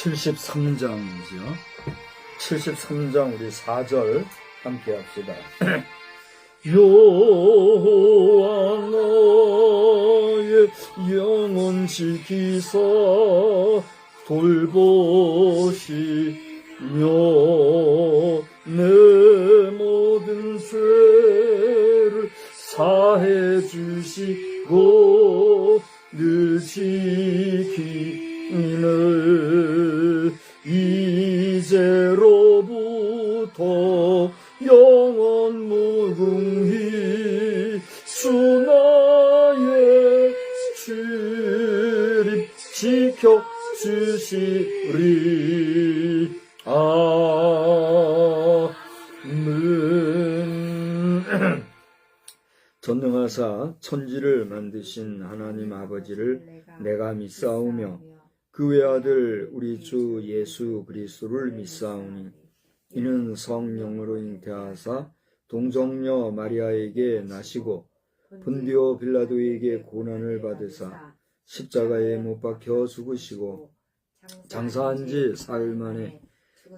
73장이죠. 73장 우리 4절 함께 합시다. 여호와 나의 영혼 지키사 돌보시며 내 모든 죄를 사해 주시고 늘 지키는 이제로부터 영원 무궁히 주 나의 출입 지켜주시리. 아멘. 전능하사 천지를 만드신 하나님 아버지를 내가 믿사오며 그 외아들 우리 주 예수 그리스도를 믿사오니 이는 성령으로 잉태하사 동정녀 마리아에게 나시고 본디오 빌라도에게 고난을 받으사 십자가에 못 박혀 죽으시고 장사한 지 사흘 만에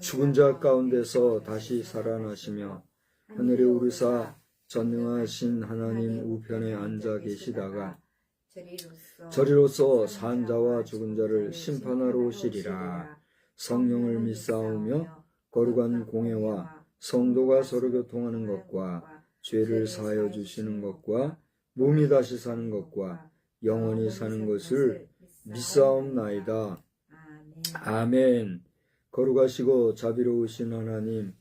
죽은 자 가운데서 다시 살아나시며 하늘에 오르사 전능하신 하나님 우편에 앉아 계시다가 저리로서 산 자와 죽은 자를 심판하러 오시리라. 성령을 믿사오며 거룩한 공회와 성도가 서로 교통하는 것과 죄를 사하여 주시는 것과 몸이 다시 사는 것과 영원히 사는 것을 믿사옵나이다. 아멘. 거룩하시고 자비로우신 하나님,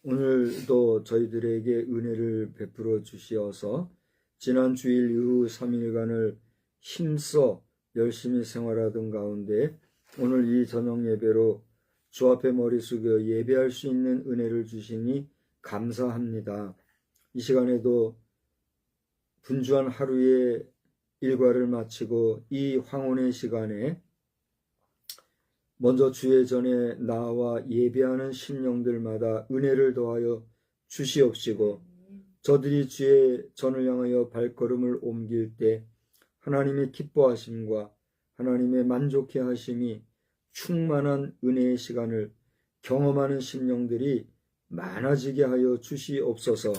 오늘도 저희들에게 은혜를 베풀어 주시어서 지난 주일 이후 3일간을 힘써 열심히 생활하던 가운데 오늘 이 저녁 예배로 주 앞에 머리 숙여 예배할 수 있는 은혜를 주시니 감사합니다. 이 시간에도 분주한 하루의 일과를 마치고 이 황혼의 시간에 먼저 주의 전에 나와 예배하는 심령들마다 은혜를 더하여 주시옵시고 저들이 주의 전을 향하여 발걸음을 옮길 때 하나님의 기뻐하심과 하나님의 만족해 하심이 충만한 은혜의 시간을 경험하는 심령들이 많아지게 하여 주시옵소서.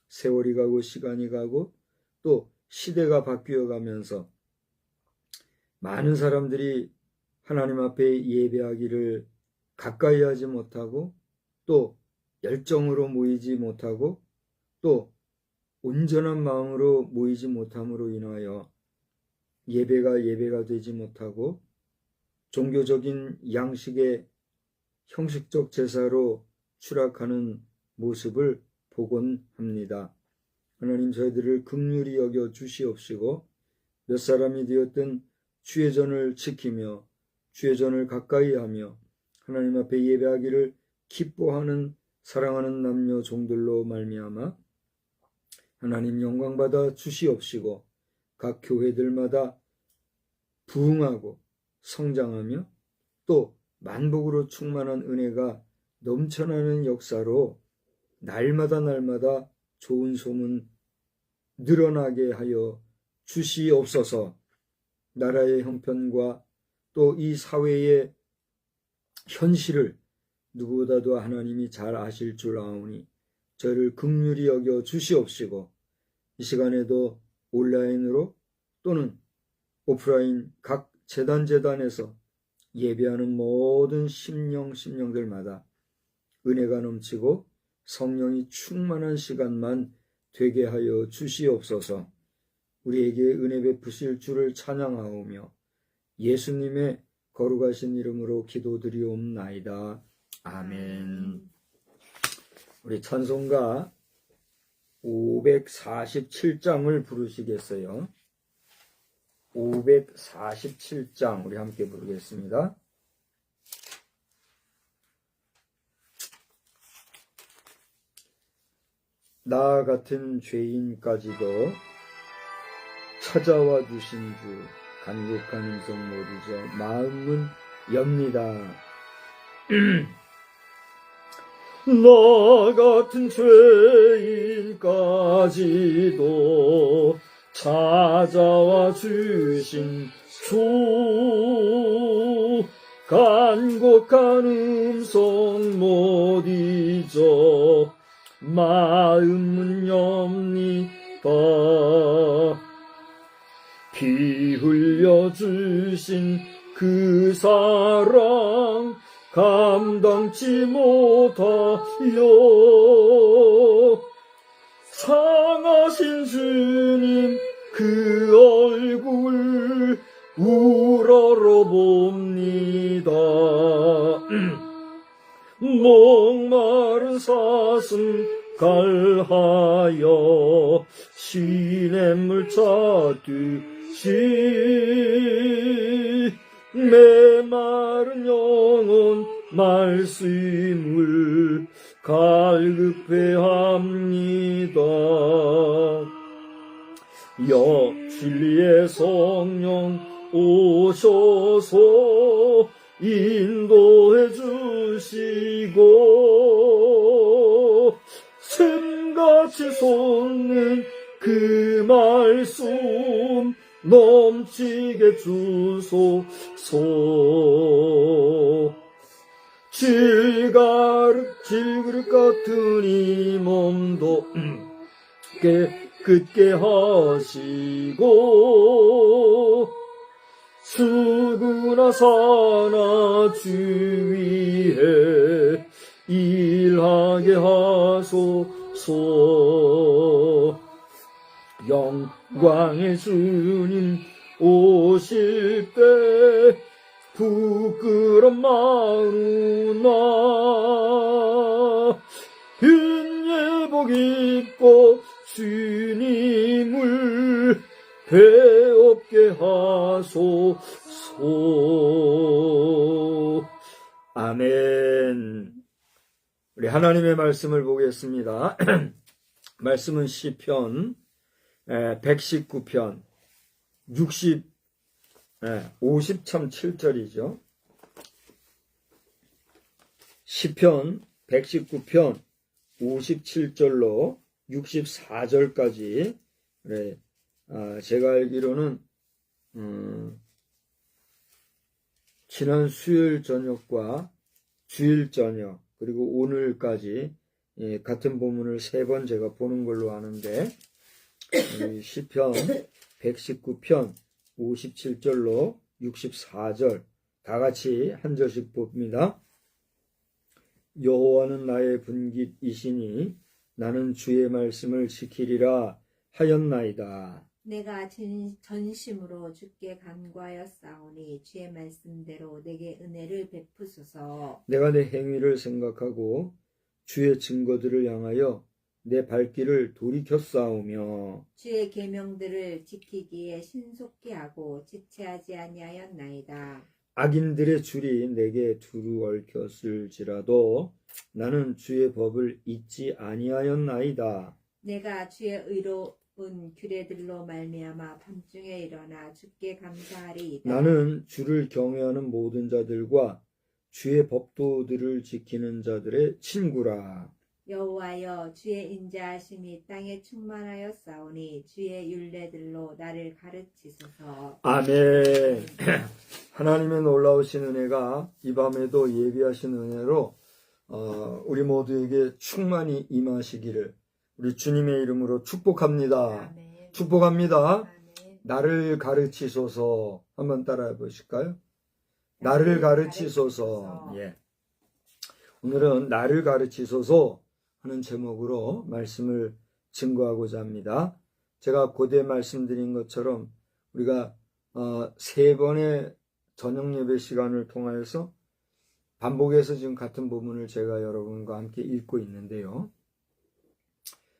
세월이 가고 시간이 가고 또 시대가 바뀌어 가면서 많은 사람들이 하나님 앞에 예배하기를 가까이 하지 못하고 또 열정으로 모이지 못하고 또 온전한 마음으로 모이지 못함으로 인하여 예배가 되지 못하고 종교적인 양식의 형식적 제사로 추락하는 모습을 보곤 합니다. 하나님 저희들을 긍휼히 여겨 주시옵시고 몇 사람이 되었든 주의 전을 지키며 주의 전을 가까이 하며 하나님 앞에 예배하기를 기뻐하는 사랑하는 남녀 종들로 말미암아 하나님 영광받아 주시옵시고 각 교회들마다 부흥하고 성장하며 또 만복으로 충만한 은혜가 넘쳐나는 역사로 날마다 좋은 소문 늘어나게 하여 주시옵소서. 나라의 형편과 또 이 사회의 현실을 누구보다도 하나님이 잘 아실 줄 아오니 저를 긍휼히 여겨 주시옵시고 이 시간에도 온라인으로 또는 오프라인 각 재단에서 예배하는 모든 심령들마다 은혜가 넘치고 성령이 충만한 시간만 되게 하여 주시옵소서. 우리에게 은혜 베푸실 주를 찬양하오며 예수님의 거룩하신 이름으로 기도드리옵나이다. 아멘. 우리 찬송가 547장을 부르시겠어요? 547장 우리 함께 부르겠습니다. 나 같은 죄인까지도 찾아와 주신 주 간곡한 음성 모르죠. 마음은 엽니다. 나 같은 죄인까지도 찾아와 주신 주 간곡한 음성 못 잊어 마음은 엽니다. 피 흘려 주신 그 사랑 감당치 못하여 상하신 주님 그 얼굴 우러러봅니다. 목마른 사슴 갈하여 시냇물 찾듯이 메마른 영혼 말씀을 갈급해합니다. 진리의 성령 오셔서 인도해 주시고 샘같이 솟는 그 말씀 넘치게 주소서. 질그릇 같은 이 몸도 깨끗게 하시고 수구나 사나 주 위에 일하게 하소서. 영광의 주님 오실 때 부끄러운 마누나 흰 예복 입고 주님을 배웁게 하소서. 아멘. 우리 하나님의 말씀을 보겠습니다. 말씀은 시편 119편 53.7절이죠. 시편 119편 57절로 64절까지 그래, 제가 알기로는 지난 수요일 저녁과 주일 저녁 그리고 오늘까지 같은 본문을 3번 제가 보는 걸로 아는데 시편 119편 57절로 64절 다 같이 한 절씩 봅니다. 여호와는 나의 분깃이시니 나는 주의 말씀을 지키리라 하였나이다. 내가 전심으로 주께 간구하였사오니 주의 말씀대로 내게 은혜를 베푸소서. 내가 내 행위를 생각하고 주의 증거들을 향하여 내 발길을 돌이켰사오며 주의 계명들을 지키기에 신속히 하고 지체하지 아니하였나이다. 악인들의 줄이 내게 두루 얽혔을지라도 나는 주의 법을 잊지 아니하였나이다. 내가 주의 의로운 규례들로 말미암아 밤중에 일어나 주께 감사하리이다. 나는 주를 경외하는 모든 자들과 주의 법도들을 지키는 자들의 친구라. 여호와여 주의 인자하심이 땅에 충만하였사오니 주의 율례들로 나를 가르치소서. 아멘. 하나님의 놀라우신 은혜가 이 밤에도 예비하신 은혜로 우리 모두에게 충만히 임하시기를 우리 주님의 이름으로 축복합니다. 아멘. 축복합니다. 아멘. 나를 가르치소서. 한번 따라해 보실까요? 나를 가르치소서. 예. 오늘은 나를 가르치소서 하는 제목으로 말씀을 증거하고자 합니다. 제가 고대 말씀드린 것처럼 우리가 3번의 저녁 예배 시간을 통하여서 반복해서 지금 같은 부분을 제가 여러분과 함께 읽고 있는데요.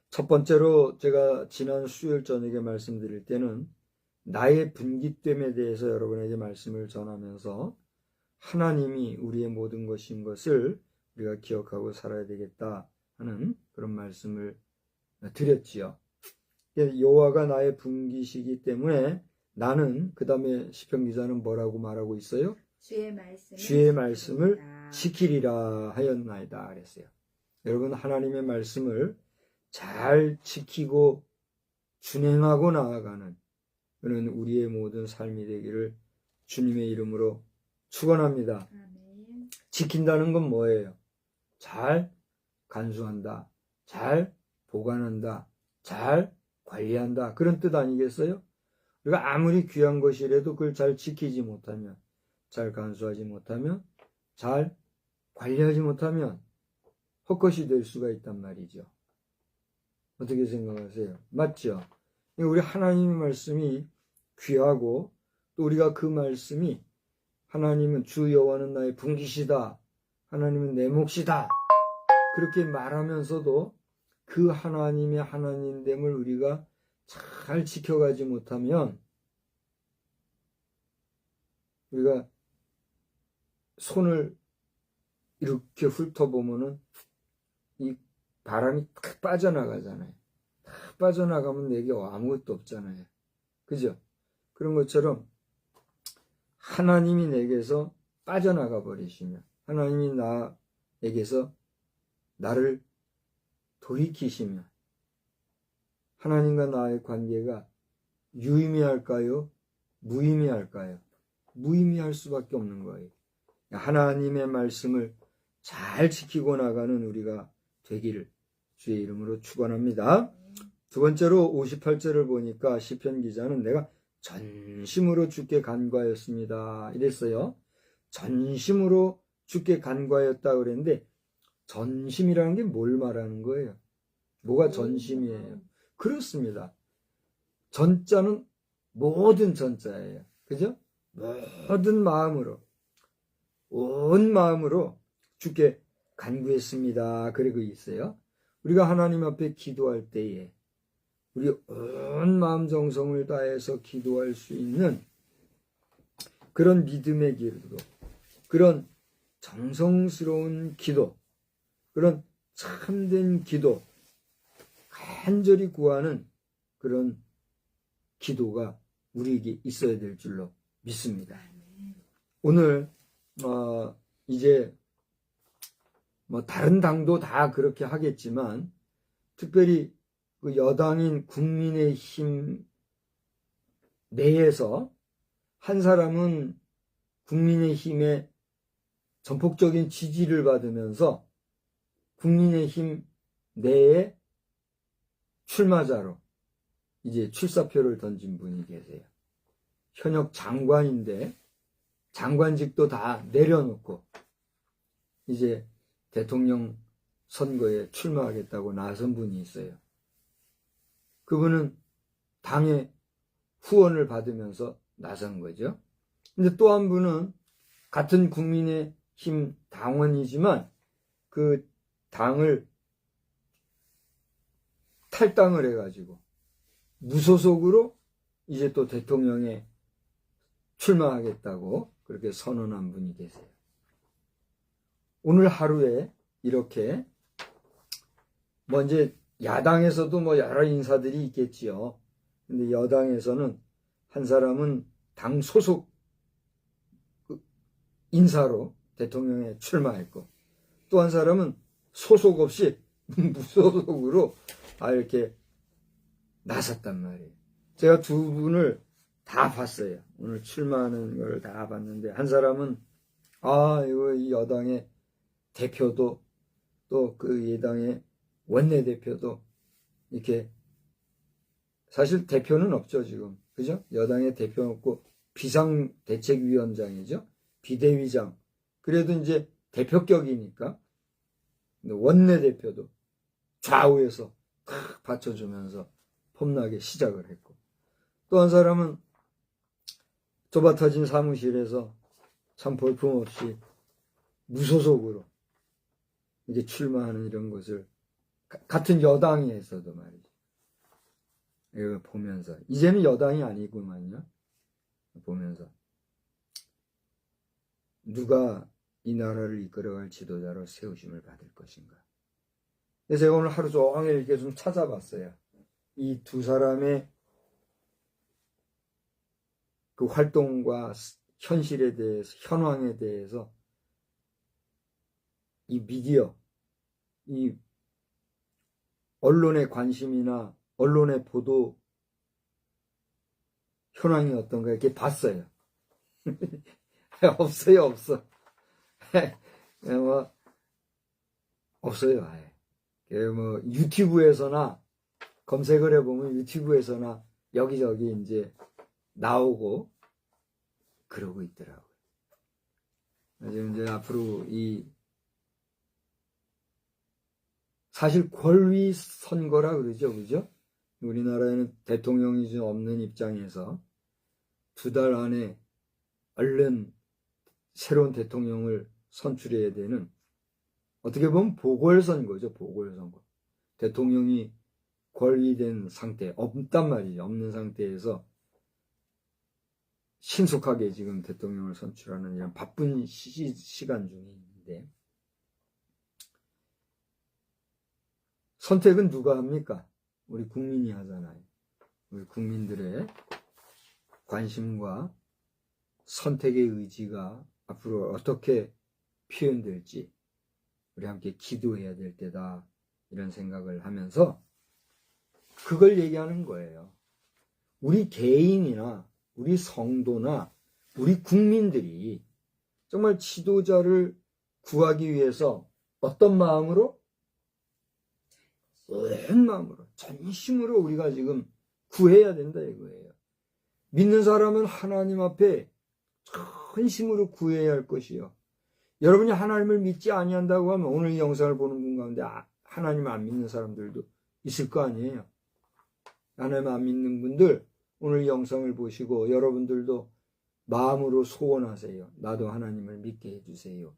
첫 번째로 제가 지난 수요일 저녁에 말씀드릴 때는 나의 분깃됨에 대해서 여러분에게 말씀을 전하면서 하나님이 우리의 모든 것인 것을 우리가 기억하고 살아야 되겠다 하는 그런 말씀을 드렸지요. 여호와가 나의 분깃이기 때문에 나는 그 다음에 시편 기자는 뭐라고 말하고 있어요? 주의 말씀을 지키리라 하였나이다 그랬어요. 여러분 하나님의 말씀을 잘 지키고 준행하고 나아가는 그는 우리의 모든 삶이 되기를 주님의 이름으로 축원합니다. 아멘. 지킨다는 건 뭐예요? 잘 간수한다, 잘 보관한다, 잘 관리한다, 그런 뜻 아니겠어요? 우리가 아무리 귀한 것이라도 그걸 잘 지키지 못하면, 잘 간수하지 못하면, 잘 관리하지 못하면 헛것이 될 수가 있단 말이죠. 어떻게 생각하세요? 맞죠? 우리 하나님의 말씀이 귀하고, 또 우리가 그 말씀이 하나님은 주 여호와는 나의 분깃이다, 하나님은 내 몫이다, 그렇게 말하면서도 그 하나님의 하나님됨을 우리가 잘 지켜가지 못하면, 우리가 손을 이렇게 훑어보면은 이 바람이 탁 빠져나가잖아요. 탁 빠져나가면 내게 아무것도 없잖아요. 그죠? 그런 것처럼 하나님이 내게서 빠져나가 버리시면, 하나님이 나에게서 나를 돌이키시면, 하나님과 나의 관계가 유의미할까요? 무의미할까요? 무의미할 수밖에 없는 거예요. 하나님의 말씀을 잘 지키고 나가는 우리가 되기를 주의 이름으로 축원합니다. 두 번째로 58절을 보니까 시편 기자는 내가 전심으로 주께 간구하였습니다, 이랬어요. 전심으로 주께 간구하였다 그랬는데, 전심이라는 게 뭘 말하는 거예요? 뭐가 전심이에요? 그렇습니다. 전자는 모든 전자예요. 그죠? 모든 마음으로, 온 마음으로 주께 간구했습니다, 그러고 있어요. 우리가 하나님 앞에 기도할 때에 우리 온 마음 정성을 다해서 기도할 수 있는 그런 믿음의 기도, 그런 정성스러운 기도, 그런 참된 기도, 간절히 구하는 그런 기도가 우리에게 있어야 될 줄로 믿습니다. 오늘 이제 다른 당도 다 그렇게 하겠지만, 특별히 그 여당인 국민의힘 내에서 한 사람은 국민의힘의 전폭적인 지지를 받으면서 국민의힘 내에 출마자로 이제 출사표를 던진 분이 계세요. 현역 장관인데 장관직도 다 내려놓고 이제 대통령 선거에 출마하겠다고 나선 분이 있어요. 그분은 당의 후원을 받으면서 나선 거죠. 근데 또 한 분은 같은 국민의힘 당원이지만 그 당을 탈당을 해가지고 무소속으로 이제 또 대통령에 출마하겠다고 그렇게 선언한 분이 계세요. 오늘 하루에 이렇게 이제 야당에서도 여러 인사들이 있겠지요. 근데 여당에서는 한 사람은 당 소속 인사로 대통령에 출마했고, 또 한 사람은 소속 없이 무소속으로 이렇게 나섰단 말이에요. 제가 두 분을 다 봤어요. 오늘 출마하는 걸 다 봤는데, 한 사람은 이거 이 여당의 대표도 또 그 여당의 원내대표도 이렇게, 사실 대표는 없죠 지금, 그죠? 여당의 대표는 없고 비상대책위원장이죠, 비대위장. 그래도 이제 대표격이니까 원내대표도 좌우에서 탁 받쳐주면서 폼나게 시작을 했고, 또 한 사람은 좁아터진 사무실에서 참 볼품없이 무소속으로 이제 출마하는 이런 것을 같은 여당에서도 말이죠. 이걸 보면서 이제는 여당이 아니구만요. 보면서 누가 이 나라를 이끌어갈 지도자로 세우심을 받을 것인가. 그래서 제가 오늘 하루 종일 이렇게 좀 찾아봤어요. 이 두 사람의 그 활동과 현실에 대해서, 현황에 대해서 이 미디어, 이 언론의 관심이나 언론의 보도 현황이 어떤가 이렇게 봤어요. 없어요, 없어. 뭐, 없어요, 아예. 뭐, 유튜브에서나, 검색을 해보면 유튜브에서나 여기저기 이제 나오고, 그러고 있더라고요. 지금 이제 앞으로 사실 권위 선거라 그러죠, 그죠? 우리나라에는 대통령이 좀 없는 입장에서 2달 안에 얼른 새로운 대통령을 선출해야 되는, 어떻게 보면 보궐선거죠, 보궐선거. 대통령이 권위된 상태, 없단 말이죠. 없는 상태에서 신속하게 지금 대통령을 선출하는 이런 바쁜 시간 중에 있는데, 선택은 누가 합니까? 우리 국민이 하잖아요. 우리 국민들의 관심과 선택의 의지가 앞으로 어떻게 표현될지 우리 함께 기도해야 될 때다, 이런 생각을 하면서 그걸 얘기하는 거예요. 우리 개인이나 우리 성도나 우리 국민들이 정말 지도자를 구하기 위해서 어떤 마음으로? 온 마음으로, 전심으로 우리가 지금 구해야 된다 이거예요. 믿는 사람은 하나님 앞에 전심으로 구해야 할 것이요. 여러분이 하나님을 믿지 아니한다고 하면 오늘 이 영상을 보는 분 가운데 하나님 안 믿는 사람들도 있을 거 아니에요. 하나님 안 믿는 분들 오늘 이 영상을 보시고 여러분들도 마음으로 소원하세요. 나도 하나님을 믿게 해주세요.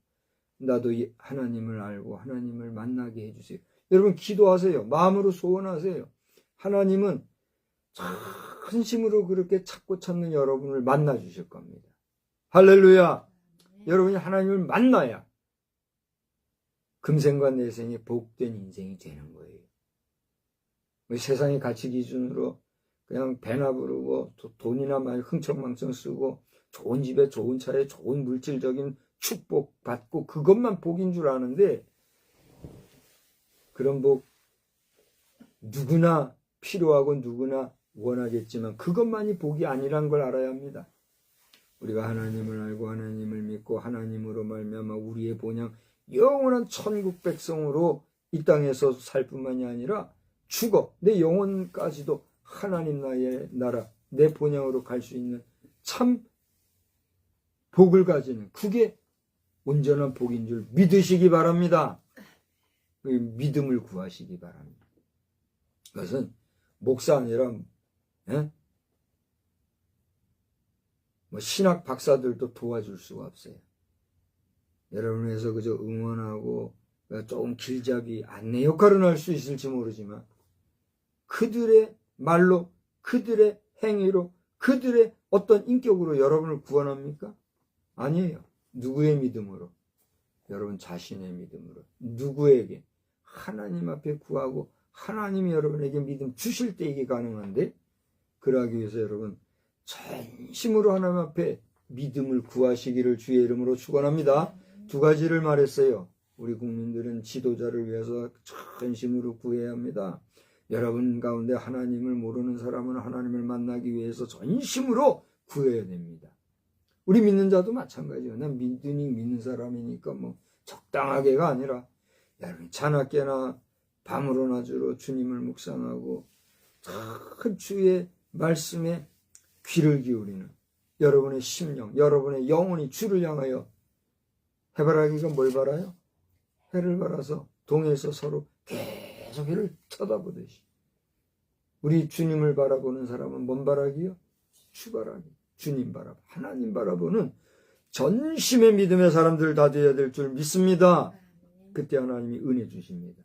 나도 하나님을 알고 하나님을 만나게 해주세요. 여러분 기도하세요. 마음으로 소원하세요. 하나님은 전심으로 그렇게 찾고 찾는 여러분을 만나 주실 겁니다. 할렐루야. 여러분이 하나님을 만나야 금생과 내생이 복된 인생이 되는 거예요. 세상의 가치 기준으로 그냥 배나 부르고 돈이나 많이 흥청망청 쓰고 좋은 집에 좋은 차에 좋은 물질적인 축복 받고 그것만 복인 줄 아는데, 그런 복 누구나 필요하고 누구나 원하겠지만 그것만이 복이 아니란 걸 알아야 합니다. 우리가 하나님을 알고 하나님을 믿고 하나님으로 말미암아 우리의 본향 영원한 천국 백성으로 이 땅에서 살 뿐만이 아니라 죽어 내 영혼까지도 하나님 나의 나라 내 본향으로 갈 수 있는 참 복을 가지는, 그게 온전한 복인 줄 믿으시기 바랍니다. 믿음을 구하시기 바랍니다. 그것은 목사 아니라 뭐 신학 박사들도 도와줄 수가 없어요. 여러분에서 그저 응원하고 조금 길잡이 안내 역할은 할 수 있을지 모르지만 그들의 말로, 그들의 행위로, 그들의 어떤 인격으로 여러분을 구원합니까? 아니에요. 누구의 믿음으로? 여러분 자신의 믿음으로. 누구에게? 하나님 앞에 구하고 하나님이 여러분에게 믿음 주실 때 이게 가능한데, 그러기 위해서 여러분 전심으로 하나님 앞에 믿음을 구하시기를 주의 이름으로 축원합니다. 2가지를 말했어요. 우리 국민들은 지도자를 위해서 전심으로 구해야 합니다. 여러분 가운데 하나님을 모르는 사람은 하나님을 만나기 위해서 전심으로 구해야 됩니다. 우리 믿는 자도 마찬가지예요. 난 믿는 사람이니까 뭐 적당하게가 아니라 여러분 자나깨나 밤으로 낮으로 주님을 묵상하고 큰 주의 말씀에 귀를 기울이는 여러분의 심령, 여러분의 영혼이 주를 향하여, 해바라기가 뭘 바라요? 해를 바라서 동에서 서로 계속 해를 쳐다보듯이 우리 주님을 바라보는 사람은 뭔 바라기요? 주바라기, 주님 바라보, 하나님 바라보는 전심의 믿음의 사람들 다 되어야 될 줄 믿습니다. 그때 하나님이 은혜 주십니다.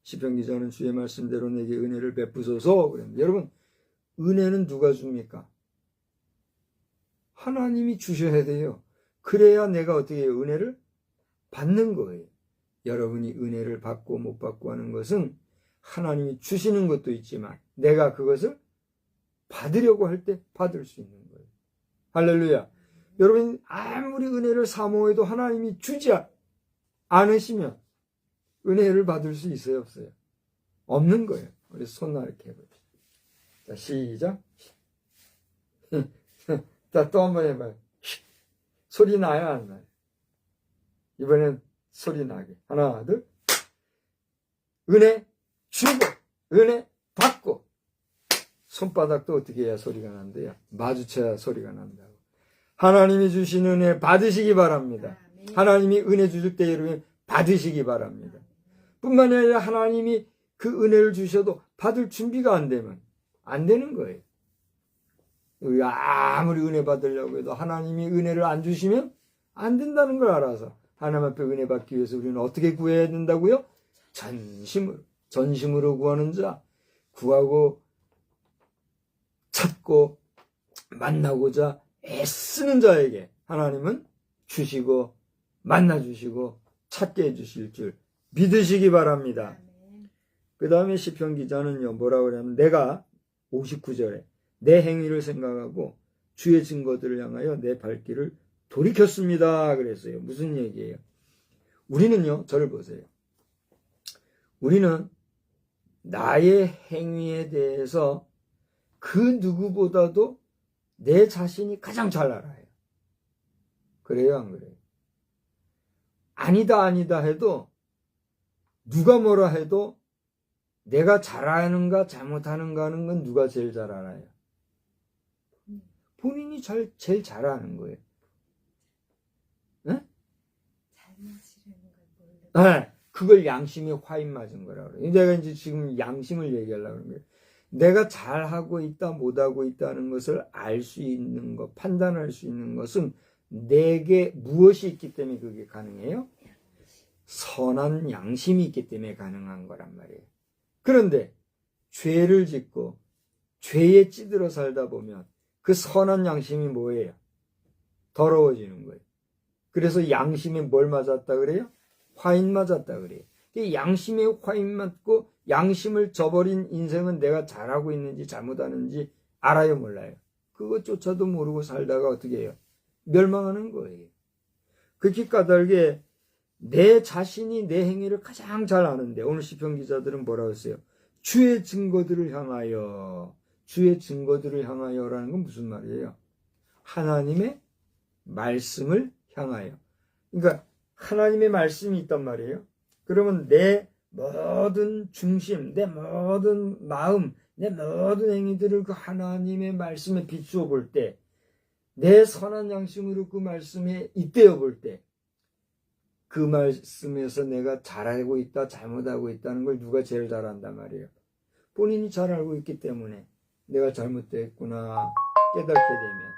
시편 기자는 주의 말씀대로 내게 은혜를 베푸소서 그랬는데, 여러분 은혜는 누가 줍니까? 하나님이 주셔야 돼요. 그래야 내가 어떻게 해요? 은혜를 받는 거예요. 여러분이 은혜를 받고 못 받고 하는 것은 하나님이 주시는 것도 있지만 내가 그것을 받으려고 할 때 받을 수 있는 거예요. 할렐루야. 여러분 아무리 은혜를 사모해도 하나님이 주지 않으시면 은혜를 받을 수 있어요, 없어요? 없는 거예요. 우리 손 이렇게 해봅시다. 자, 시작. 자, 또 한번 해봐요. 소리 나요, 안 나요? 이번엔 소리 나게. 하나, 둘. 은혜 주고, 은혜 받고. 손바닥도 어떻게 해야 소리가 난대요? 마주쳐야 소리가 난다고. 하나님이 주신 은혜 받으시기 바랍니다. 하나님이 은혜 주실 때 여러분 받으시기 바랍니다. 뿐만 아니라 하나님이 그 은혜를 주셔도 받을 준비가 안 되면 안 되는 거예요. 우리가 아무리 은혜 받으려고 해도 하나님이 은혜를 안 주시면 안 된다는 걸 알아서 하나님 앞에 은혜 받기 위해서 우리는 어떻게 구해야 된다고요? 전심으로 구하는 자, 구하고 찾고 만나고자 애쓰는 자에게 하나님은 주시고 만나주시고 찾게 해주실 줄 믿으시기 바랍니다. 그 다음에 시편 기자는요 뭐라고 그러냐면 내가 59절에 내 행위를 생각하고 주의 증거들을 향하여 내 발길을 돌이켰습니다 그랬어요. 무슨 얘기예요? 우리는요, 저를 보세요. 우리는 나의 행위에 대해서 그 누구보다도 내 자신이 가장 잘 알아요. 그래요, 안 그래요? 아니다 해도 누가 뭐라 해도 내가 잘하는가 잘못하는가 하는 건 누가 제일 잘 알아요? 본인이 제일 잘 아는 거예요. 네? 네, 그걸 양심에 화인 맞은 거라고 그래요. 내가 이제 지금 양심을 얘기하려고 하는 거예요. 내가 잘하고 있다 못하고 있다는 것을 알 수 있는 것, 판단할 수 있는 것은 내게 무엇이 있기 때문에 그게 가능해요? 선한 양심이 있기 때문에 가능한 거란 말이에요. 그런데 죄를 짓고 죄에 찌들어 살다 보면 그 선한 양심이 뭐예요? 더러워지는 거예요. 그래서 양심에 뭘 맞았다 그래요? 화인 맞았다 그래요. 양심에 화인 맞고 양심을 저버린 인생은 내가 잘하고 있는지 잘못하는지 알아요, 몰라요? 그것조차도 모르고 살다가 어떻게 해요? 멸망하는 거예요. 그렇게 까닭에 내 자신이 내 행위를 가장 잘 아는데 오늘 시편 기자들은 뭐라고 했어요? 주의 증거들을 향하여, 주의 증거들을 향하여라는 건 무슨 말이에요? 하나님의 말씀을 향하여. 그러니까 하나님의 말씀이 있단 말이에요. 그러면 내 모든 중심, 내 모든 마음, 내 모든 행위들을 그 하나님의 말씀에 비추어 볼 때, 내 선한 양심으로 그 말씀에 잇대어 볼 때, 그 말씀에서 내가 잘하고 있다, 잘못하고 있다는 걸 누가 제일 잘 안단 말이에요? 본인이 잘 알고 있기 때문에 내가 잘못됐구나 깨닫게 되면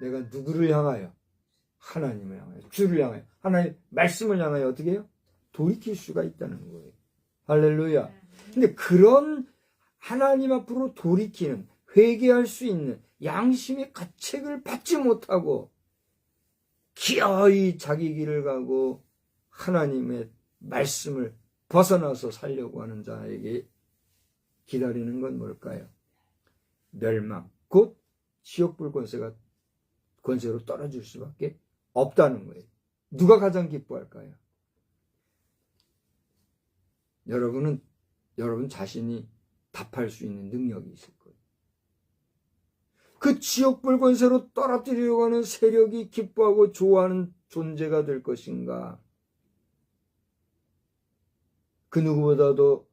내가 누구를 향하여? 하나님을 향하여, 주를 향하여, 하나님의 말씀을 향하여 어떻게 해요? 돌이킬 수가 있다는 거예요. 할렐루야. 근데 그런 하나님 앞으로 돌이키는, 회개할 수 있는 양심의 가책을 받지 못하고 기어이 자기 길을 가고 하나님의 말씀을 벗어나서 살려고 하는 자에게 기다리는 건 뭘까요? 멸망, 곧 지옥불 권세로 떨어질 수밖에 없다는 거예요. 누가 가장 기뻐할까요? 여러분 자신이 답할 수 있는 능력이 있을 거예요. 그 지옥불 권세로 떨어뜨리려고 하는 세력이 기뻐하고 좋아하는 존재가 될 것인가? 그 누구보다도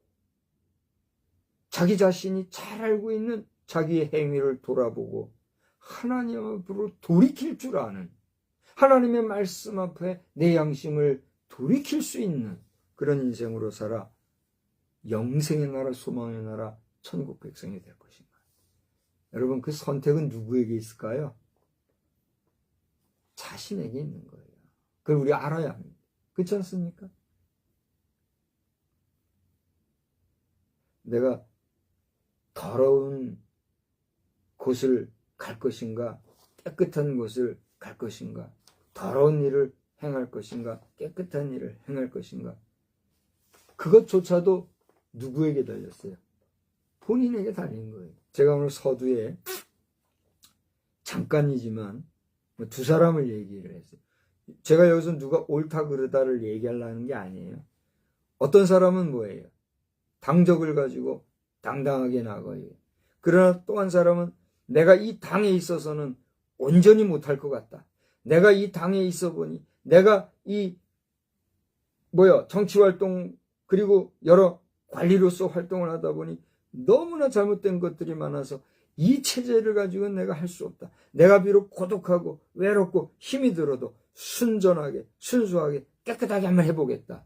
자기 자신이 잘 알고 있는 자기의 행위를 돌아보고 하나님 앞으로 돌이킬 줄 아는, 하나님의 말씀 앞에 내 양심을 돌이킬 수 있는 그런 인생으로 살아 영생의 나라, 소망의 나라, 천국 백성이 될 것인가? 여러분, 그 선택은 누구에게 있을까요? 자신에게 있는 거예요. 그걸 우리 알아야 합니다. 그렇지 않습니까? 내가 더러운 곳을 갈 것인가, 깨끗한 곳을 갈 것인가, 더러운 일을 행할 것인가, 깨끗한 일을 행할 것인가, 그것조차도 누구에게 달렸어요? 본인에게 달린 거예요. 제가 오늘 서두에 잠깐이지만 두 사람을 얘기를 했어요. 제가 여기서 누가 옳다 그르다를 얘기하려는 게 아니에요. 어떤 사람은 뭐예요? 당적을 가지고 당당하게 나가요. 그러나 또 한 사람은 내가 이 당에 있어서는 온전히 못할 것 같다. 내가 이 당에 있어 보니, 내가 이 정치활동 그리고 여러 관리로서 활동을 하다 보니 너무나 잘못된 것들이 많아서 이 체제를 가지고는 내가 할 수 없다. 내가 비록 고독하고 외롭고 힘이 들어도 순전하게 순수하게 깨끗하게 한번 해보겠다.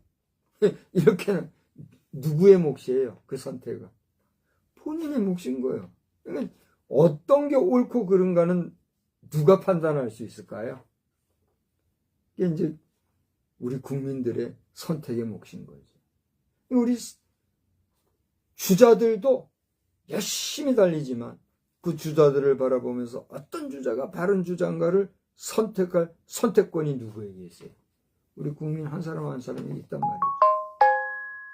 이렇게는 누구의 몫이에요? 그 선택은 본인의 몫인 거예요. 그러니까 어떤 게 옳고 그른가는 누가 판단할 수 있을까요? 이게 이제 우리 국민들의 선택의 몫인 거죠. 우리 주자들도 열심히 달리지만 그 주자들을 바라보면서 어떤 주자가 바른 주자인가를 선택할 선택권이 누구에게 있어요? 우리 국민 한 사람 한 사람이 있단 말이죠.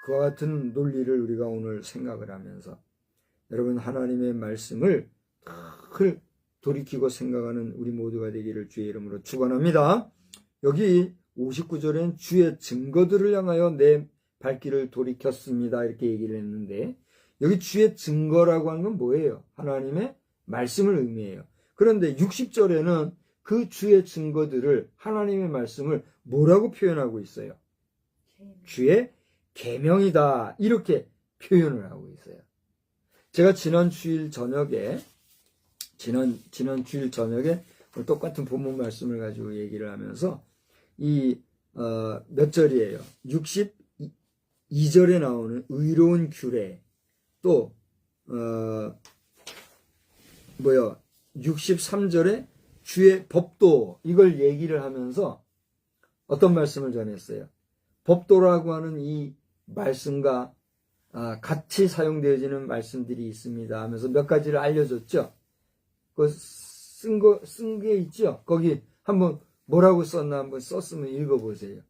그와 같은 논리를 우리가 오늘 생각을 하면서 여러분 하나님의 말씀을 늘 돌이키고 생각하는 우리 모두가 되기를 주의 이름으로 축원합니다. 여기 59절엔 주의 증거들을 향하여 내 발길을 돌이켰습니다. 이렇게 얘기를 했는데 여기 주의 증거라고 하는 건 뭐예요? 하나님의 말씀을 의미해요. 그런데 60절에는 그 주의 증거들을 하나님의 말씀을 뭐라고 표현하고 있어요? 주의 계명이다. 이렇게 표현을 하고 있어요. 제가 지난 주일 저녁에 똑같은 본문 말씀을 가지고 얘기를 하면서 몇 절이에요? 62절에 나오는 의로운 규례, 또 63절에 주의 법도, 이걸 얘기를 하면서 어떤 말씀을 전했어요? 법도라고 하는 이 말씀과 같이 사용되어지는 말씀들이 있습니다 하면서 몇 가지를 알려줬죠. 그 쓴 게 있죠. 거기 한번 뭐라고 썼나 한번 썼으면 읽어보세요.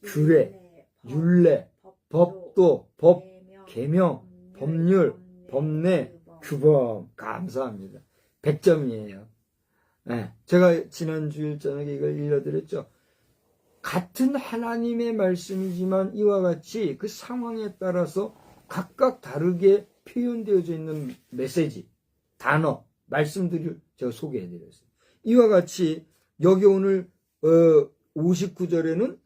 규례, 율례, 법도, 법, 계명, 법률, 법례, 규범. 감사합니다. 100점이에요. 네, 제가 지난 주일 저녁에 이걸 읽어드렸죠. 같은 하나님의 말씀이지만 이와 같이 그 상황에 따라서 각각 다르게 표현되어져 있는 메시지, 단어, 말씀들을 제가 소개해드렸어요. 이와 같이 여기 오늘 59절에는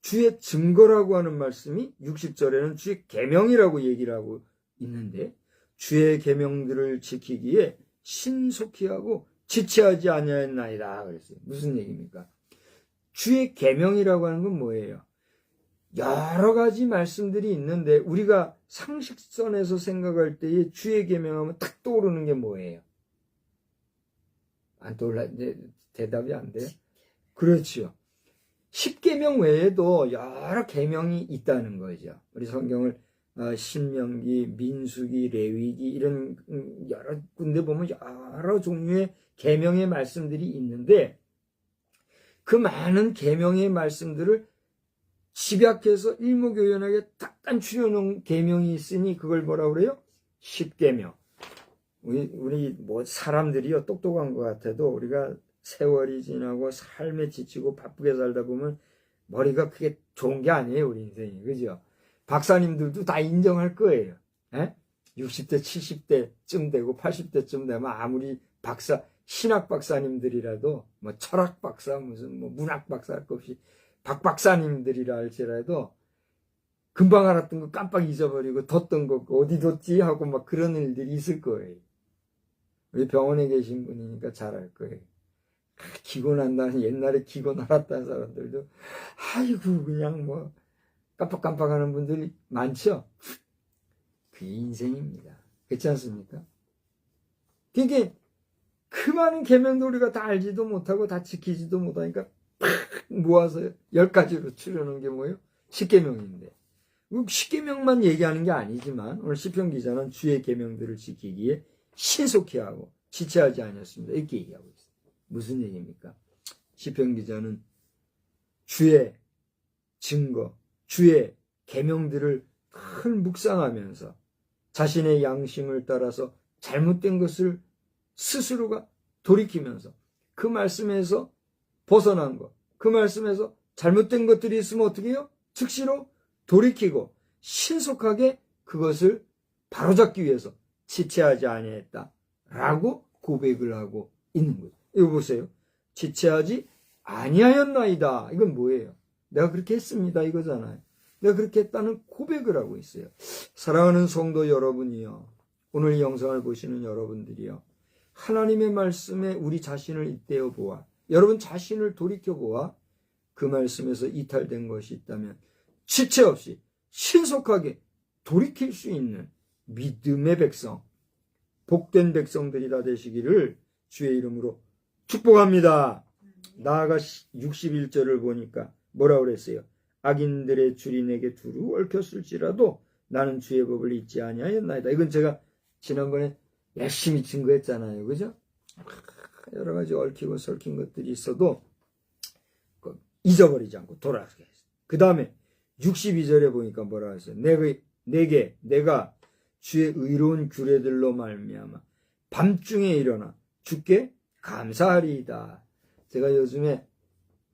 주의 증거라고 하는 말씀이 60절에는 주의 계명이라고 얘기를 하고 있는데 주의 계명들을 지키기에 신속히 하고 지체하지 아니하였나이다 그랬어요. 무슨 얘기입니까? 주의 계명이라고 하는 건 뭐예요? 여러 가지 말씀들이 있는데 우리가 상식선에서 생각할 때에 주의 계명하면 딱 떠오르는 게 뭐예요? 안 떠올라, 대답이 안 돼요? 그렇죠. 10계명 외에도 여러 계명이 있다는 거죠. 우리 성경을 신명기, 민수기, 레위기 이런 여러 군데 보면 여러 종류의 계명의 말씀들이 있는데 그 많은 계명의 말씀들을 집약해서 일목요연하게 딱 단추려놓은 계명이 있으니 그걸 뭐라 그래요? 10계명. 우리 사람들이요 똑똑한 것 같아도 우리가 세월이 지나고 삶에 지치고 바쁘게 살다 보면 머리가 그게 좋은 게 아니에요, 우리 인생이. 그죠? 박사님들도 다 인정할 거예요. 에? 60대, 70대쯤 되고 80대쯤 되면 아무리 신학 박사님들이라도 철학 박사, 무슨 문학 박사 할 것 없이 박 박사님들이라 할지라도 금방 알았던 거 깜빡 잊어버리고 뒀던 거 어디 뒀지 하고 막 그런 일들이 있을 거예요. 우리 병원에 계신 분이니까 잘 알 거예요. 기고 난다는 옛날에 기고 날았다는 사람들도 아이고 그냥 깜빡깜빡하는 분들이 많죠. 그게 인생입니다. 그렇지 않습니까? 그러니까 그 많은 계명도 우리가 다 알지도 못하고 다 지키지도 못하니까 팍 모아서 10가지로 추려놓은 게 뭐예요? 10계명인데 10계명만 얘기하는 게 아니지만 오늘 시편 기자는 주의 계명들을 지키기에 신속히 하고 지체하지 않았습니다. 이렇게 얘기하고 있어요. 무슨 얘기입니까? 시편 기자는 주의 증거, 주의 계명들을 늘 묵상하면서 자신의 양심을 따라서 잘못된 것을 스스로가 돌이키면서 그 말씀에서 벗어난 것, 그 말씀에서 잘못된 것들이 있으면 어떻게 해요? 즉시로 돌이키고 신속하게 그것을 바로잡기 위해서 지체하지 아니했다라고 고백을 하고 있는 거죠. 이거 보세요. 지체하지 아니하였나이다. 이건 뭐예요? 내가 그렇게 했습니다. 이거잖아요. 내가 그렇게 했다는 고백을 하고 있어요. 사랑하는 성도 여러분이요. 오늘 이 영상을 보시는 여러분들이요. 하나님의 말씀에 우리 자신을 잇대어 보아. 여러분 자신을 돌이켜 보아. 그 말씀에서 이탈된 것이 있다면 지체 없이 신속하게 돌이킬 수 있는 믿음의 백성, 복된 백성들이 다 되시기를 주의 이름으로 축복합니다. 나아가 61절을 보니까 뭐라고 그랬어요? 악인들의 줄이 내게 두루 얽혔을지라도 나는 주의 법을 잊지 아니하였나이다. 이건 제가 지난번에 열심히 증거했잖아요. 그죠? 여러 가지 얽히고 설킨 것들이 있어도 잊어버리지 않고 돌아가게 했어요. 그 다음에 62절에 보니까 뭐라고 했어요? 내가 주의 의로운 규례들로 말미암아 밤중에 일어나 주께 감사하리이다. 제가 요즘에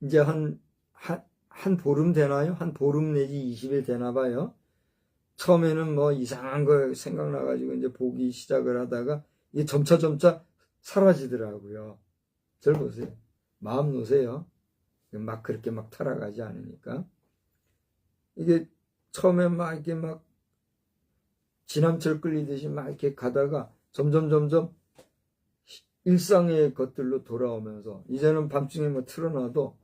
이제 한 보름 되나요? 한 보름 내지 20일 되나 봐요. 처음에는 뭐 이상한 거 생각나가지고 이제 보기 시작을 하다가 이게 점차 사라지더라고요. 절 보세요. 마음 놓으세요. 막 그렇게 막 타락하지 않으니까. 이게 처음에 막 이렇게 막 지남철 끌리듯이 막 이렇게 가다가 점점 일상의 것들로 돌아오면서 이제는 밤중에 뭐 틀어놔도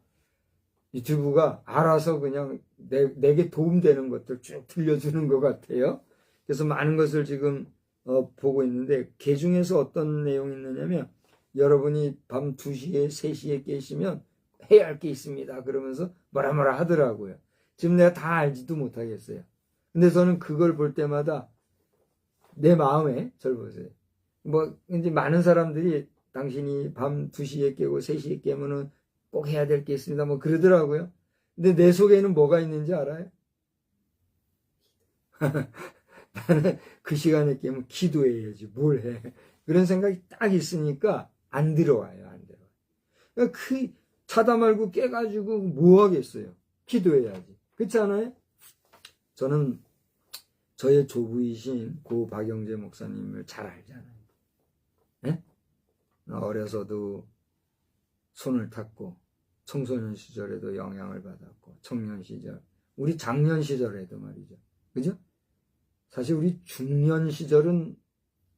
유튜브가 알아서 그냥 내게 도움되는 것들 쭉 들려주는 것 같아요. 그래서 많은 것을 지금 보고 있는데 그 중에서 어떤 내용이 있느냐면 여러분이 밤 2시에 3시에 깨시면 해야 할 게 있습니다. 그러면서 뭐라 하더라고요. 지금 내가 다 알지도 못하겠어요. 근데 저는 그걸 볼 때마다 내 마음에 절 보세요. 뭐 이제 많은 사람들이 당신이 밤 2시에 깨고 3시에 깨면은 꼭 해야 될 게 있습니다. 뭐 그러더라고요. 근데 내 속에는 뭐가 있는지 알아요? 나는 그 시간에 깨면 기도해야지 뭘 해. 그런 생각이 딱 있으니까 안 들어와요. 안 들어와요. 그러니까 그 자다 말고 깨가지고 뭐 하겠어요. 기도해야지. 그렇지 않아요? 저는 저의 조부이신 고 박영재 목사님을 잘 알잖아요. 네? 어려서도 손을 탔고 청소년 시절에도 영향을 받았고 청년 시절, 우리 장년 시절에도 말이죠. 그죠? 사실 우리 중년 시절은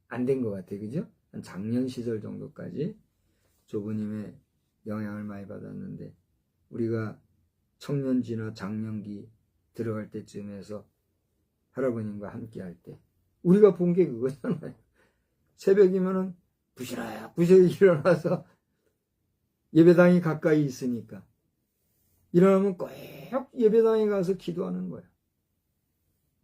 안 된 것 같아요. 그죠? 한 장년 시절 정도까지 조부님의 영향을 많이 받았는데 우리가 청년기나 장년기 들어갈 때쯤에서 할아버님과 함께 할 때 우리가 본 게 그거잖아요. 새벽이면은 부시럭 일어나서 예배당이 가까이 있으니까 일어나면 꼭 예배당에 가서 기도하는 거야.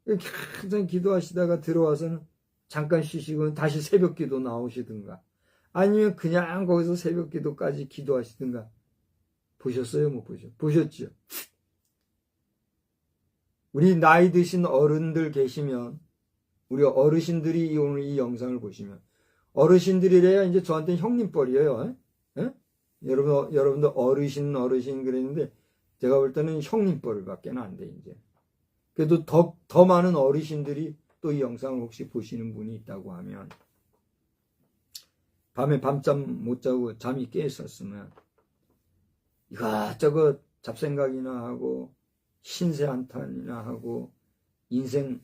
이렇게 항상 기도하시다가 들어와서는 잠깐 쉬시고 다시 새벽 기도 나오시든가 아니면 그냥 거기서 새벽 기도까지 기도하시든가. 보셨어요? 못 보셨죠? 우리 나이 드신 어른들 계시면 우리 어르신들이 오늘 이 영상을 보시면 어르신들이래야 이제 저한테는 형님뻘이에요. 에? 여러분들 어르신 그랬는데 제가 볼 때는 형님뻘밖에 안 돼 이제. 그래도 더 많은 어르신들이 또 이 영상을 혹시 보시는 분이 있다고 하면 밤에 밤잠 못 자고 잠이 깨 있었으면 이것저것 잡생각이나 하고 신세 한탄이나 하고 인생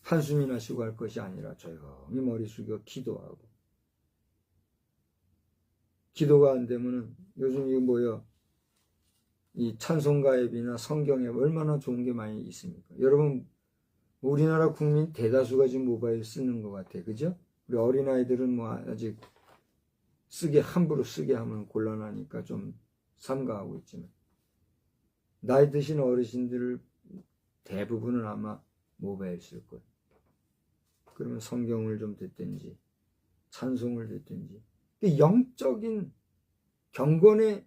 한숨이나 쉬고 할 것이 아니라 조용히 머리 숙여 기도하고 기도가 안 되면은 요즘 이거 뭐야 이 찬송가 앱이나 성경 앱 얼마나 좋은 게 많이 있습니까? 여러분 우리나라 국민 대다수가 지금 모바일 쓰는 것 같아요. 그죠? 우리 어린아이들은 뭐 아직 함부로 쓰게 하면 곤란하니까 좀 삼가하고 있지만 나이 드신 어르신들 대부분은 아마 모바일 쓸 거예요. 그러면 성경을 좀 듣든지 찬송을 듣든지 영적인 경건에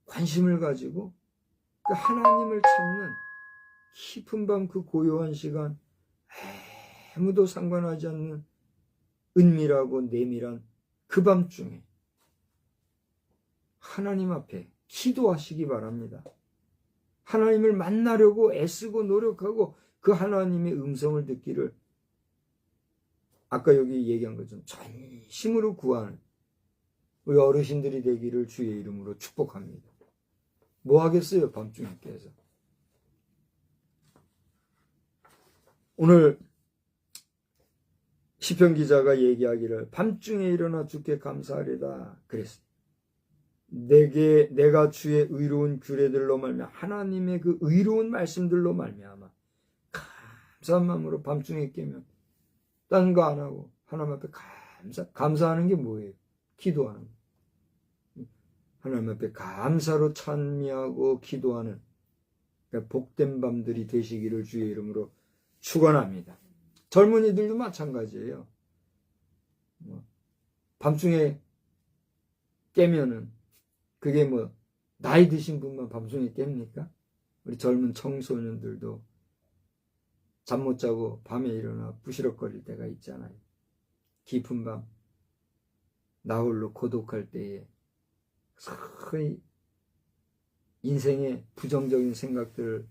관심을 가지고 그 하나님을 찾는 깊은 밤 그 고요한 시간 아무도 상관하지 않는 은밀하고 내밀한 그 밤중에 하나님 앞에 기도하시기 바랍니다. 하나님을 만나려고 애쓰고 노력하고 그 하나님의 음성을 듣기를 아까 여기 얘기한 것처럼 전심으로 구하는 우리 어르신들이 되기를 주의 이름으로 축복합니다. 뭐 하겠어요, 밤중에 깨서. 오늘 시편 기자가 얘기하기를 밤중에 일어나 주께 감사하리다 그랬어요. 내가 주의 의로운 규례들로 말미암아 하나님의 그 의로운 말씀들로 말미암아 감사한 마음으로 밤중에 깨면 딴 거 안 하고 하나님 앞에 감사하는 게 뭐예요? 기도하는 거. 하나님 앞에 감사로 찬미하고 기도하는 그러니까 복된 밤들이 되시기를 주의 이름으로 축원합니다. 젊은이들도 마찬가지예요. 밤중에 깨면은 그게 뭐 나이 드신 분만 밤중에 깹니까? 우리 젊은 청소년들도 잠 못 자고 밤에 일어나 부시럭거릴 때가 있잖아요. 깊은 밤 나 홀로 고독할 때에 서서히 인생의 부정적인 생각들을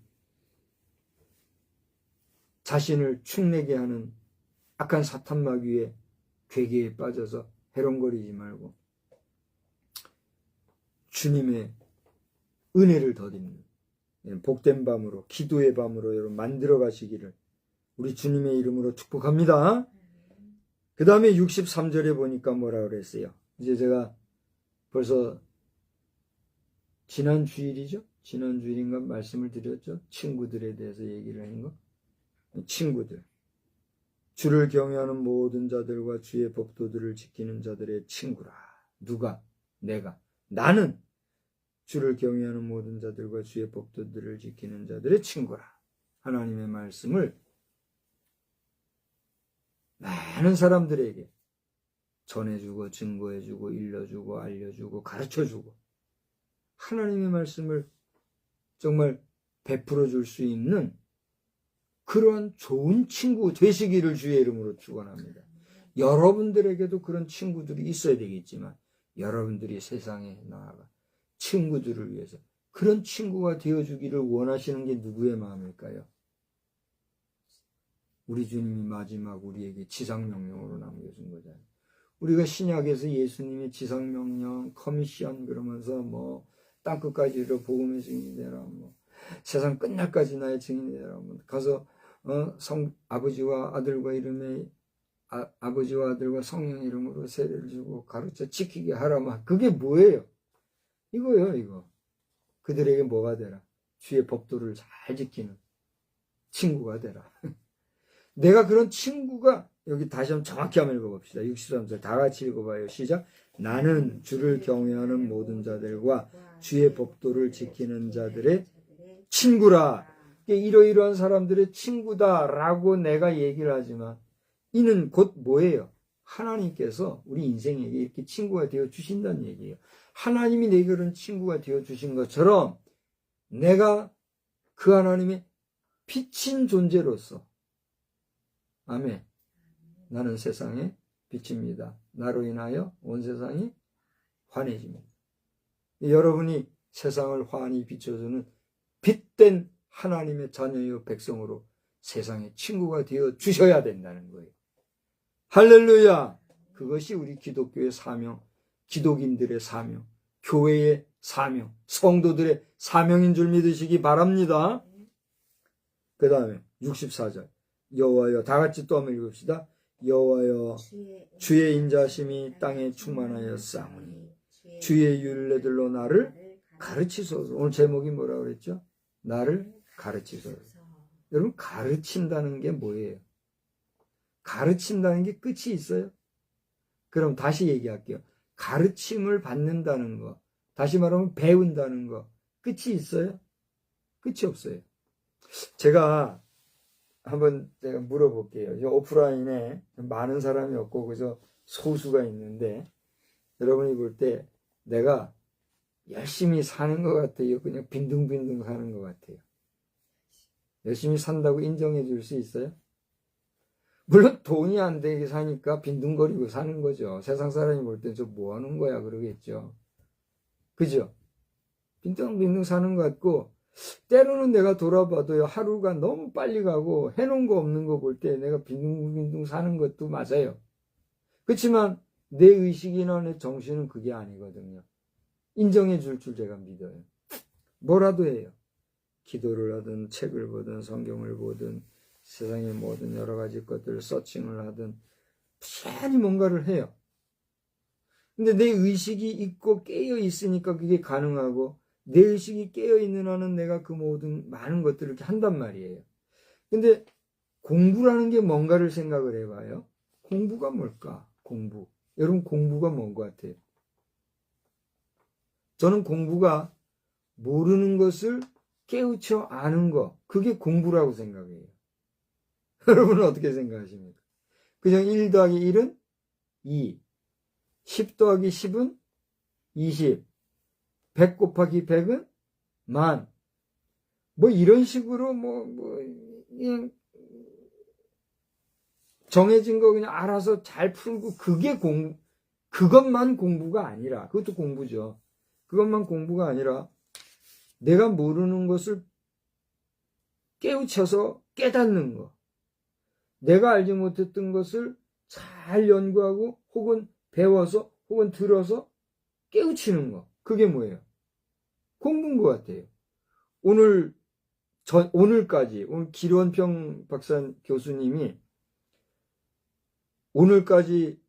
자신을 축내게 하는 악한 사탄마귀의 괴계에 빠져서 해롱거리지 말고 주님의 은혜를 덧입는 복된 밤으로 기도의 밤으로 여러분 만들어 가시기를 우리 주님의 이름으로 축복합니다. 그 다음에 63절에 보니까 뭐라 그랬어요? 이제 제가 벌써 지난 주일이죠? 지난 주일인가 말씀을 드렸죠? 친구들에 대해서 얘기를 한 거. 친구들. 주를 경외하는 모든 자들과 주의 법도들을 지키는 자들의 친구라. 누가? 내가. 나는 주를 경외하는 모든 자들과 주의 법도들을 지키는 자들의 친구라. 하나님의 말씀을 많은 사람들에게 전해주고 증거해주고 일러주고 알려주고 가르쳐주고 하나님의 말씀을 정말 베풀어 줄 수 있는 그러한 좋은 친구 되시기를 주의 이름으로 축원합니다. 여러분들에게도 그런 친구들이 있어야 되겠지만 여러분들이 세상에 나아가 친구들을 위해서 그런 친구가 되어주기를 원하시는 게 누구의 마음일까요? 우리 주님이 마지막 우리에게 지상명령으로 남겨준 거잖아요. 우리가 신약에서 예수님의 지상명령, 커미션 그러면서 뭐 땅끝까지로 복음의 증인이 되라, 뭐 세상 끝날까지 나의 증인이 되라, 뭐 가서 아버지와 아들과 이름에 아버지와 아들과 성령 이름으로 세례를 주고 가르쳐 지키게 하라마. 그게 뭐예요? 이거요, 이거. 그들에게 뭐가 되라? 주의 법도를 잘 지키는 친구가 되라. 내가 그런 친구가, 여기 다시 한번 정확히 한번 읽어봅시다. 63절 다 같이 읽어봐요. 시작. 나는 주를 경외하는 모든 자들과 주의 법도를 지키는 자들의 친구라. 이러이러한 사람들의 친구다라고 내가 얘기를 하지만 이는 곧 뭐예요? 하나님께서 우리 인생에게 이렇게 친구가 되어 주신다는 얘기예요. 하나님이 내게 그런 친구가 되어 주신 것처럼 내가 그 하나님의 빛인 존재로서 아멘. 나는 세상의 빛입니다. 나로 인하여 온 세상이 환해집니다. 여러분이 세상을 환히 비춰주는 빛된 하나님의 자녀요 백성으로 세상의 친구가 되어 주셔야 된다는 거예요. 할렐루야! 그것이 우리 기독교의 사명, 기독인들의 사명, 교회의 사명, 성도들의 사명인 줄 믿으시기 바랍니다. 그 다음에 64절 여호와여, 다 같이 또 한번 읽읍시다. 여호와여, 주의 인자심이 땅에 충만하였사오니 주의 율례들로 나를 가르치소서. 오늘 제목이 뭐라고 그랬죠? 나를 가르치소서. 여러분, 가르친다는 게 뭐예요? 가르친다는 게 끝이 있어요? 그럼 다시 얘기할게요. 가르침을 받는다는 거, 다시 말하면 배운다는 거, 끝이 있어요? 끝이 없어요. 제가 한번 제가 물어볼게요. 오프라인에 많은 사람이 없고 그저 소수가 있는데 여러분이 볼 때 내가 열심히 사는 것 같아요? 그냥 빈둥빈둥 사는 것 같아요? 열심히 산다고 인정해 줄 수 있어요? 물론 돈이 안 되게 사니까 빈둥거리고 사는 거죠. 세상 사람이 볼 때 저 뭐 하는 거야 그러겠죠. 그죠? 빈둥빈둥 사는 것 같고 때로는 내가 돌아봐도요, 하루가 너무 빨리 가고 해놓은 거 없는 거 볼 때 내가 빈둥빈둥 사는 것도 맞아요. 그렇지만 내 의식이나 내 정신은 그게 아니거든요. 인정해 줄 제가 믿어요. 뭐라도 해요. 기도를 하든 책을 보든 성경을 보든 세상의 모든 여러 가지 것들을 서칭을 하든 부지런히 뭔가를 해요. 근데 내 의식이 있고 깨어 있으니까 그게 가능하고 내 의식이 깨어 있는 한은 내가 그 모든 많은 것들을 이렇게 한단 말이에요. 근데 공부라는 게 뭔가를 생각을 해봐요. 공부가 뭘까? 공부. 여러분 공부가 뭔 것 같아요? 저는 공부가 모르는 것을 깨우쳐 아는 거, 그게 공부라고 생각해요. 여러분은 어떻게 생각하십니까? 그냥 1 더하기 1은 2, 10 더하기 10은 20, 100 곱하기 100은 10,000. 뭐 이런 식으로 그냥 정해진 거 그냥 알아서 잘 풀고 그것만 공부가 아니라, 그것도 공부죠. 그것만 공부가 아니라 내가 모르는 것을 깨우쳐서 깨닫는 거. 내가 알지 못했던 것을 잘 연구하고 혹은 배워서 혹은 들어서 깨우치는 거. 그게 뭐예요? 공부인 것 같아요. 오늘까지, 오늘 기론평 박사 교수님이 오늘까지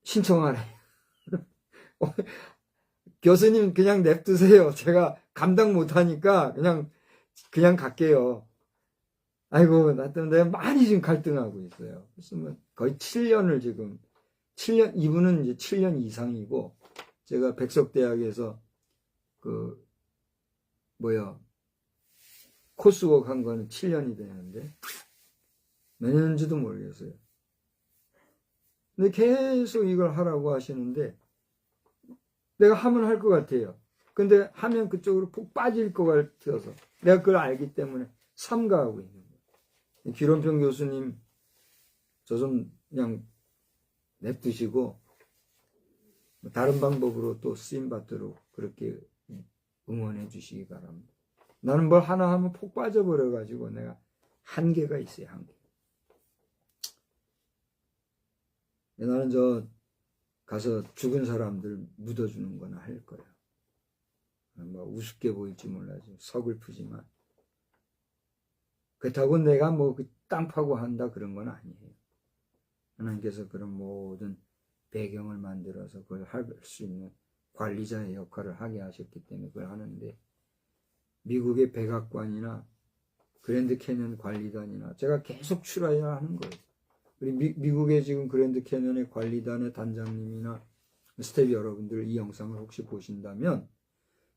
신청하래. 교수님 그냥 냅두세요. 제가 감당 못하니까 그냥 갈게요. 아이고, 나 때문에 내가 많이 지금 갈등하고 있어요. 그래서 뭐 거의 7년을 지금, 7년, 이분은 이제 7년 이상이고, 제가 백석대학에서 코스웍 한 거는 7년이 되는데, 몇 년인지도 모르겠어요. 근데 계속 이걸 하라고 하시는데, 내가 하면 할 것 같아요. 근데 하면 그쪽으로 푹 빠질 것 같아서, 내가 그걸 알기 때문에 삼가하고 있는 거예요. 기론평 교수님, 저 좀 그냥 냅두시고, 다른 방법으로 또 쓰임받도록 그렇게 응원해 주시기 바랍니다. 나는 뭘 하나 하면 폭 빠져버려가지고 내가 한계가 있어요, 한계. 나는 가서 죽은 사람들 묻어주는 거나 할 거예요. 뭐 우습게 보일지 몰라요. 서글프지만. 그렇다고 내가 땅 파고 한다 그런 건 아니에요. 하나님께서 그런 모든 배경을 만들어서 그걸 할 수 있는 관리자의 역할을 하게 하셨기 때문에 그걸 하는데, 미국의 백악관이나 그랜드 캐년 관리단이나 제가 계속 출하해야 하는 거예요. 우리 미국의 지금 그랜드 캐년의 관리단의 단장님이나 스태프 여러분들 이 영상을 혹시 보신다면,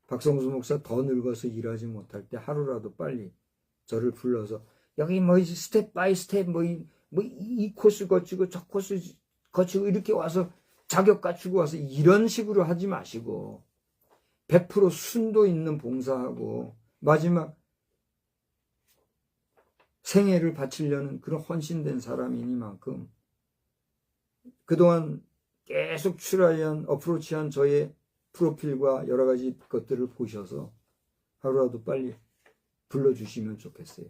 박성수 목사 더 늙어서 일하지 못할 때 하루라도 빨리 저를 불러서 여기 스텝 바이 스텝 이 코스 거치고 저 코스 거치고 이렇게 와서 자격 갖추고 와서 이런 식으로 하지 마시고 100% 순도 있는 봉사하고 마지막 생애를 바치려는 그런 헌신된 사람이니만큼 그동안 계속 출하한 어프로치한 저의 프로필과 여러 가지 것들을 보셔서 하루라도 빨리 불러주시면 좋겠어요.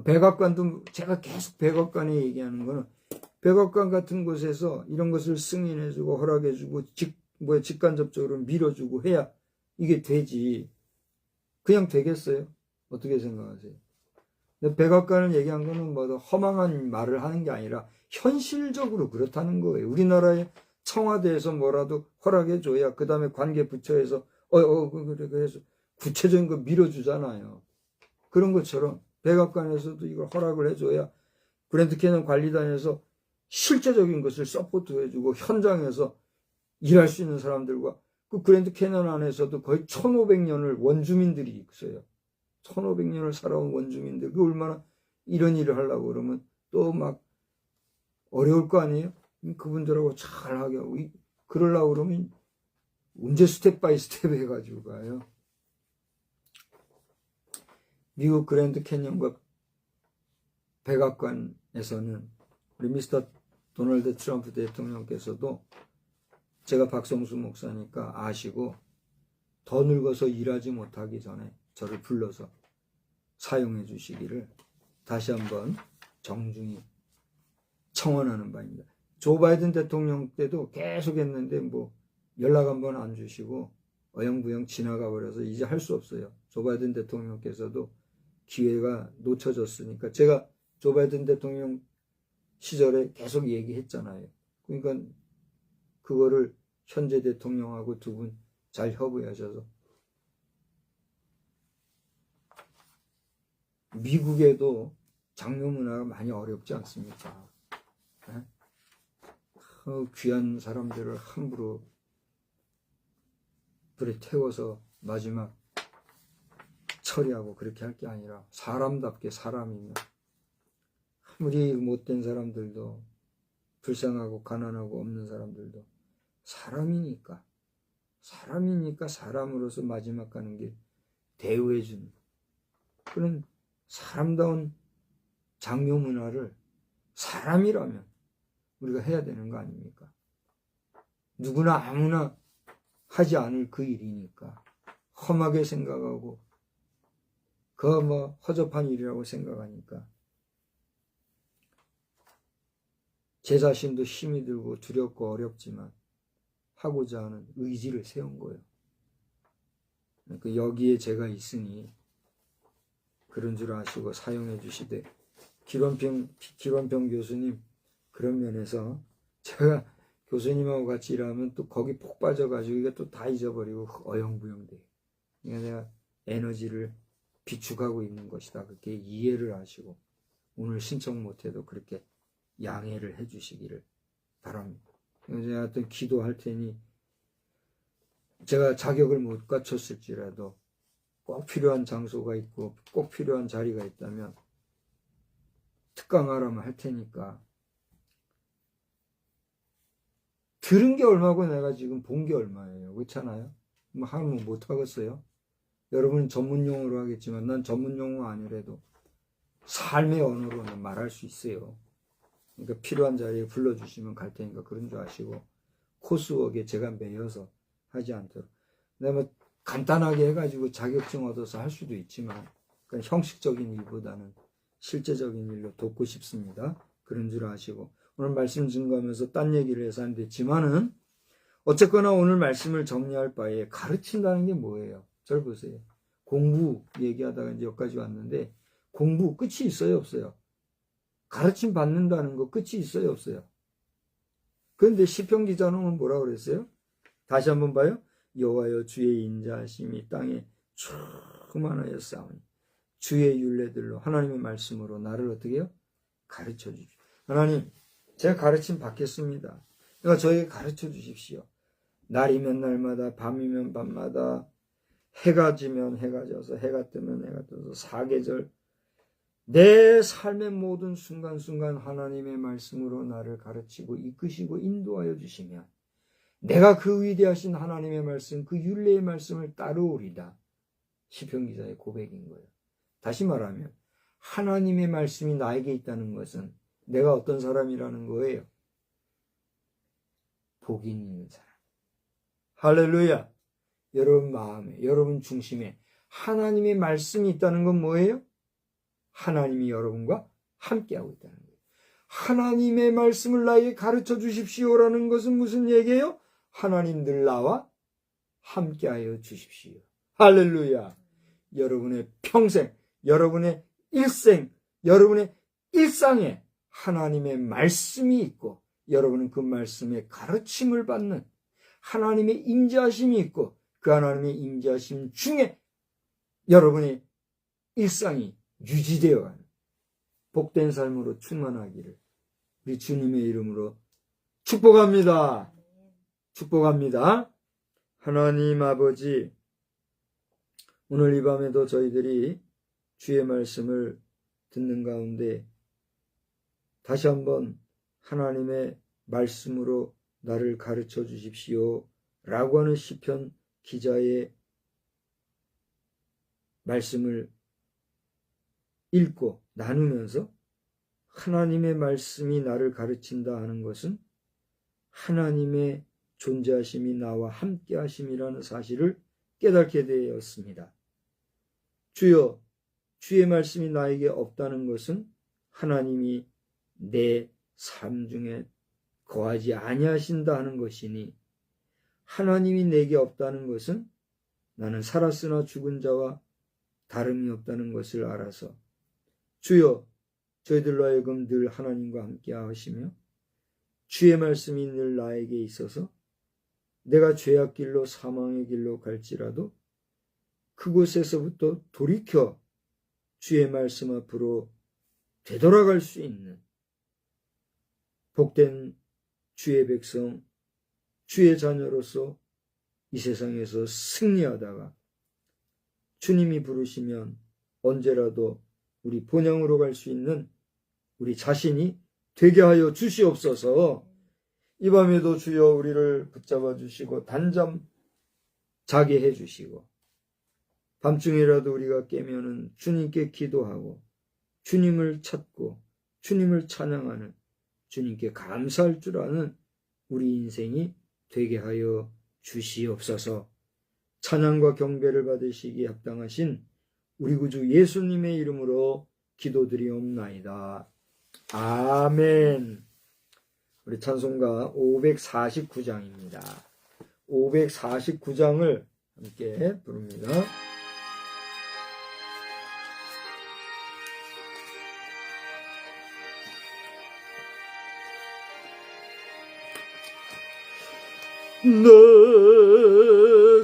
백악관도 제가 계속 백악관에 얘기하는 거는, 백악관 같은 곳에서 이런 것을 승인해주고 허락해주고 직간접적으로 밀어주고 해야 이게 되지. 그냥 되겠어요? 어떻게 생각하세요? 근데 백악관을 얘기한 거는 허망한 말을 하는 게 아니라 현실적으로 그렇다는 거예요. 우리나라의 청와대에서 뭐라도 허락해줘야 그 다음에 관계부처에서 그래서 구체적인 거 밀어주잖아요. 그런 것처럼 백악관에서도 이걸 허락을 해줘야 그랜드 캐년 관리단에서 실제적인 것을 서포트 해주고 현장에서 일할 수 있는 사람들과 그 그랜드 캐년 안에서도 거의 1500년을 원주민들이 있어요. 1500년을 살아온 원주민들, 그 얼마나 이런 일을 하려고 그러면 또 막 어려울 거 아니에요? 그분들하고 잘 하게 하고, 그러려고 그러면 언제 스텝 바이 스텝 해가지고 가요. 미국 그랜드 캐년과 백악관에서는 우리 미스터 도널드 트럼프 대통령께서도 제가 박성수 목사니까 아시고 더 늙어서 일하지 못하기 전에 저를 불러서 사용해 주시기를 다시 한번 정중히 청원하는 바입니다. 조 바이든 대통령 때도 계속 했는데 뭐 연락 한번 안 주시고 어영부영 지나가 버려서 이제 할 수 없어요. 조 바이든 대통령께서도 기회가 놓쳐졌으니까 제가 조 바이든 대통령 시절에 계속 얘기했잖아요. 그러니까 그거를 현재 대통령하고 두 분 잘 협의하셔서 미국에도 장로 문화가 많이 어렵지 않습니까? 귀한 사람들을 함부로 불에 태워서 마지막 처리하고 그렇게 할 게 아니라 사람답게 사람이면 아무리 못된 사람들도 불쌍하고 가난하고 없는 사람들도 사람이니까 사람으로서 마지막 가는 길 대우해주는 그런 사람다운 장교 문화를 사람이라면 우리가 해야 되는 거 아닙니까? 누구나 아무나 하지 않을 그 일이니까 험하게 생각하고 그거 뭐 허접한 일이라고 생각하니까 제 자신도 힘이 들고 두렵고 어렵지만 하고자 하는 의지를 세운 거예요. 그러니까 여기에 제가 있으니 그런 줄 아시고 사용해 주시되 기론평 교수님 그런 면에서 제가 교수님하고 같이 일하면 또 거기 폭 빠져가지고 이게 또 다 잊어버리고 어영부영 돼요. 그러니까 내가 에너지를 비축하고 있는 것이다. 그렇게 이해를 하시고 오늘 신청 못해도 그렇게 양해를 해주시기를 바랍니다. 제가 하여튼 기도할 테니 제가 자격을 못 갖췄을지라도 꼭 필요한 장소가 있고 꼭 필요한 자리가 있다면 특강하라면 할 테니까 들은 게 얼마고 내가 지금 본 게 얼마예요. 그렇잖아요? 뭐 하면 못 하겠어요? 여러분은 전문 용어로 하겠지만 난 전문 용어 아니라도 삶의 언어로는 말할 수 있어요. 그러니까 필요한 자리에 불러주시면 갈 테니까 그런 줄 아시고 코스웍에 제가 매여서 하지 않도록 내가 뭐 간단하게 해가지고 자격증 얻어서 할 수도 있지만 그러니까 형식적인 일보다는 실제적인 일로 돕고 싶습니다. 그런 줄 아시고 오늘 말씀 증거하면서 딴 얘기를 해서 안 됐지만은 어쨌거나 오늘 말씀을 정리할 바에 가르친다는 게 뭐예요? 절 보세요. 공부 얘기하다가 이제 여기까지 왔는데 공부 끝이 있어요 없어요? 가르침 받는다는 거 끝이 있어요 없어요? 그런데 시편 기자는 뭐라고 그랬어요? 다시 한번 봐요. 여호와여 주의 인자하심이 땅에 충만하였사오니 주의 율례들로 하나님의 말씀으로 나를 어떻게 해요? 가르쳐 주십시오. 하나님 제가 가르침 받겠습니다. 그러니까 저에게 가르쳐 주십시오. 날이면 날마다 밤이면 밤마다 해가 지면 해가 져서 해가 뜨면 해가 떠서 사계절 내 삶의 모든 순간순간 하나님의 말씀으로 나를 가르치고 이끄시고 인도하여 주시면 내가 그 위대하신 하나님의 말씀 그 율례의 말씀을 따르오리다. 시편 기자의 고백인 거예요. 다시 말하면 하나님의 말씀이 나에게 있다는 것은 내가 어떤 사람이라는 거예요. 복이 있는 사람. 할렐루야. 여러분 마음에 여러분 중심에 하나님의 말씀이 있다는 건 뭐예요? 하나님이 여러분과 함께하고 있다는 거예요. 하나님의 말씀을 나에게 가르쳐 주십시오라는 것은 무슨 얘기예요? 하나님 늘 나와 함께하여 주십시오. 할렐루야. 여러분의 평생, 여러분의 일생, 여러분의 일상에 하나님의 말씀이 있고 여러분은 그 말씀의 가르침을 받는 하나님의 임재하심이 있고 그 하나님의 임재하심 중에 여러분의 일상이 유지되어가는 복된 삶으로 충만하기를 우리 주님의 이름으로 축복합니다. 축복합니다. 하나님 아버지, 오늘 이 밤에도 저희들이 주의 말씀을 듣는 가운데 다시 한번 하나님의 말씀으로 나를 가르쳐 주십시오 라고 하는 시편 기자의 말씀을 읽고 나누면서 하나님의 말씀이 나를 가르친다 하는 것은 하나님의 존재하심이 나와 함께 하심이라는 사실을 깨닫게 되었습니다. 주여, 주의 말씀이 나에게 없다는 것은 하나님이 내 삶 중에 거하지 아니하신다 하는 것이니 하나님이 내게 없다는 것은 나는 살았으나 죽은 자와 다름이 없다는 것을 알아서 주여 저희들로 하여금 늘 하나님과 함께 하시며 주의 말씀이 늘 나에게 있어서 내가 죄악 길로 사망의 길로 갈지라도 그곳에서부터 돌이켜 주의 말씀 앞으로 되돌아갈 수 있는 복된 주의 백성, 주의 자녀로서 이 세상에서 승리하다가 주님이 부르시면 언제라도 우리 본향으로 갈 수 있는 우리 자신이 되게 하여 주시옵소서. 이 밤에도 주여 우리를 붙잡아 주시고 단잠 자게 해 주시고 밤중이라도 우리가 깨면은 주님께 기도하고 주님을 찾고 주님을 찬양하는 주님께 감사할 줄 아는 우리 인생이 되게 하여 주시옵소서. 찬양과 경배를 받으시기에 합당하신 우리 구주 예수님의 이름으로 기도드리옵나이다. 아멘. 우리 찬송가 549장입니다. 549장을 함께 부릅니다. 내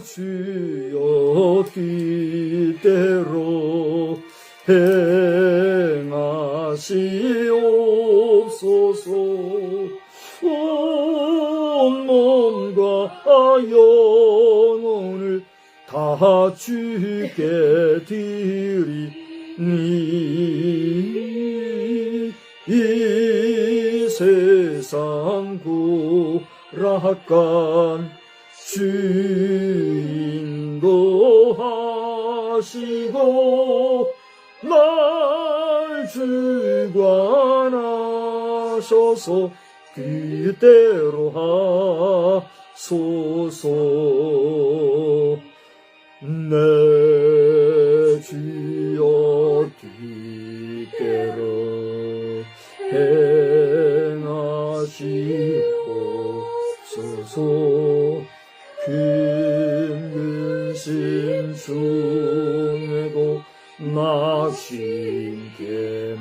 주여 뜻대로 행하시옵소서. 온 몸과 영혼을 다 주께 드리니 이 세상 고락간 주인도 하시고 날 주관하셔서 뜻대로 하소서. 내 주여 뜻대로 행하시옵소서. 큰 근심 중에도 낙심케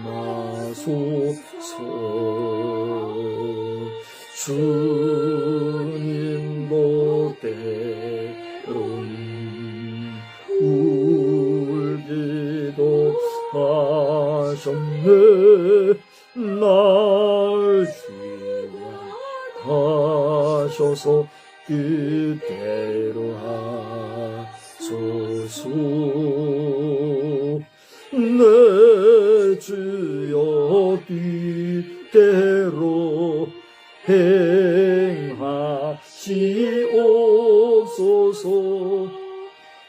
마소서. 주님도 때로는 울기도 하셨네. 날 주관하셔서 뜻대로 하소서. 내 주여 뜻대로 행하시옵소서.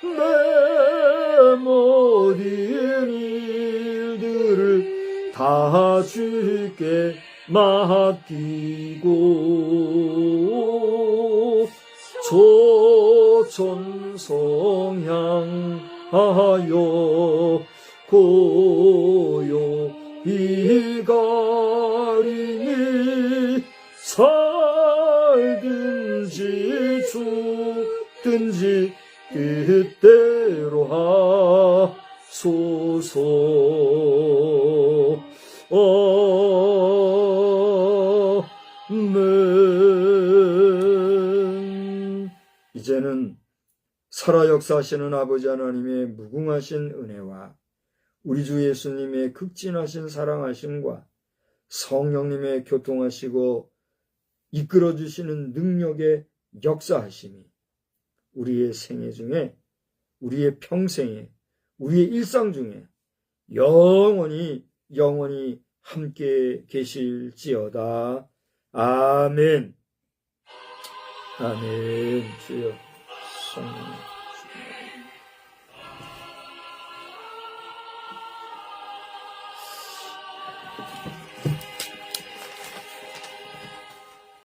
내 모든 일들을 다 주께 맡기고 조천성 향하여 고요히 가리니 살든지 죽든지 뜻대로 하소서. 아멘. 이제는 살아 역사하시는 아버지 하나님의 무궁하신 은혜와 우리 주 예수님의 극진하신 사랑하심과 성령님의 교통하시고 이끌어주시는 능력의 역사하심이 우리의 생애 중에, 우리의 평생에, 우리의 일상 중에 영원히 함께 계실지어다. 아멘. 아멘. 주여 성령 주여.